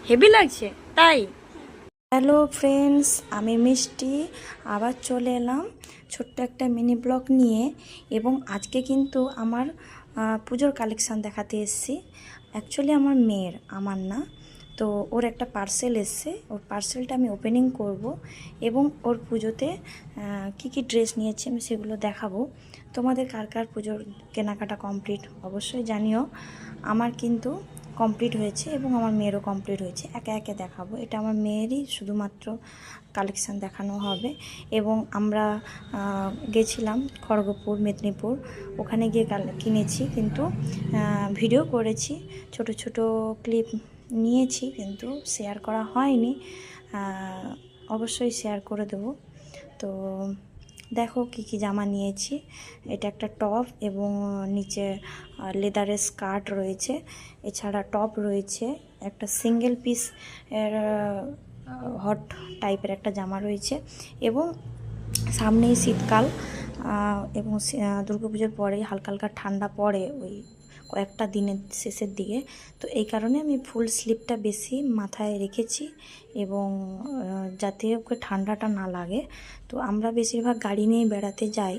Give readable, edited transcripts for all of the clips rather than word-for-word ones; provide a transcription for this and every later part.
Heavy লাগছে তাই। Hello friends, আমি মিষ্টি আবার চলে এলাম ছোট্ট একটা মিনি ব্লগ নিয়ে। এবং আজকে কিন্তু আমার পুজোর কালেকশান দেখাতে এসেছি। অ্যাকচুয়ালি আমার মেয়ের, আমার না। তো ওর একটা পার্সেল এসছে, ওর পার্সেলটা আমি ওপেনিং করব এবং ওর পুজোতে কি কি ড্রেস নিয়েছি আমি সেগুলো দেখাবো। তোমাদের কার কার পুজোর কেনাকাটা কমপ্লিট অবশ্যই জানিও। আমার কিন্তু কমপ্লিট হয়েছে এবং আমার মেয়েরও কমপ্লিট হয়েছে। একে একে দেখাবো। এটা আমার মেয়েরই শুধুমাত্র কালেকশান দেখানো হবে। এবং আমরা গেছিলাম খড়গপুর, মেদিনীপুর, ওখানে গিয়ে কিনেছি, কিন্তু ভিডিও করেছি, ছোট ছোট ক্লিপ নিয়েছি, কিন্তু শেয়ার করা হয়নি। অবশ্যই শেয়ার করে দেবো। তো দেখো কি কি জামা নিয়েছি। এটা একটা টপ এবং নিচে লেদারের স্কার্ট রয়েছে, এছাড়া টপ রয়েছে, একটা সিঙ্গেল পিস এর হট টাইপের একটা জামা রয়েছে। এবং সামনেই শীতকাল এবং দুর্গাপুজোর পরেই হালকা হালকা ঠান্ডা পড়ে ওই কয়েকটা দিনের শেষের দিকে। তো এই কারণে আমি ফুল স্লিভটা বেশি মাথায় রেখেছি এবং যাতে ওকে ঠান্ডাটা না লাগে। তো আমরা বেশিরভাগ গাড়ি নিয়ে বেড়াতে যাই,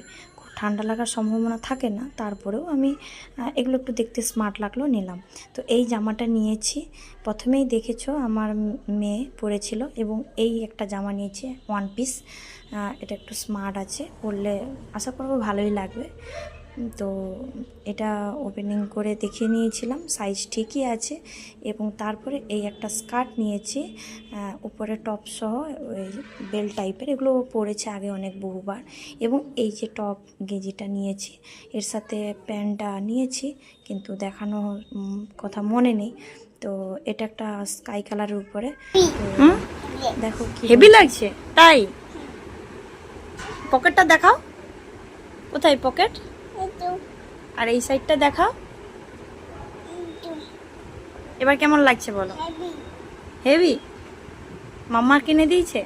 ঠান্ডা লাগার সম্ভাবনা থাকে না, তারপরেও আমি এগুলো একটু দেখতে স্মার্ট লাগলো নিলাম। তো এই জামাটা নিয়েছি, প্রথমেই দেখেছো আমার মেয়ে পরেছিল। এবং এই একটা জামা নিয়েছি ওয়ান পিস, এটা একটু স্মার্ট আছে, পরলে আশা করবো ভালোই লাগবে। তো এটা ওপেনিং করে দেখিয়ে নিয়েছিলাম, সাইজ ঠিকই আছে। এবং তারপরে এই একটা স্কার্ট নিয়েছি, উপরে টপ সহ ওই বেল টাইপের, এগুলো পরেছে আগে অনেক বহুবার। এবং এই যে টপ গেঞ্জিটা নিয়েছি, এর সাথে প্যান্টটা নিয়েছি, কিন্তু দেখানো কথা মনে নেই। তো এটা একটা স্কাই কালারের উপরে। দেখো কি হেভি লাগছে তাই। পকেটটা দেখাও, কোথায় পকেট? আর এই সাইডটা দেখাও। এবার কেমন লাগছে বলো? হেভি। মাম্মা কিনে দিয়েছে?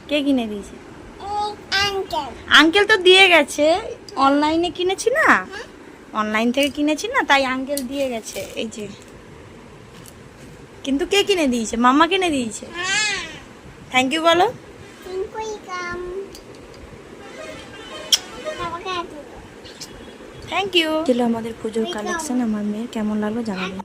কে কিনে দিয়েছে? আঙ্কেল তো দিয়ে গেছে, অনলাইনে কিনেছি না, অনলাইন থেকে কিনেছি না, তাই আঙ্কেল দিয়ে গেছে। এই যে, কিন্তু কে কিনে দিয়েছে? মাম্মা কিনে দিয়েছে। থ্যাংক ইউ বলো। Thank you. ছিল আমাদের পুজোর কালেকশন। আমার মেয়ের কেমন লাগলো জানাবেন।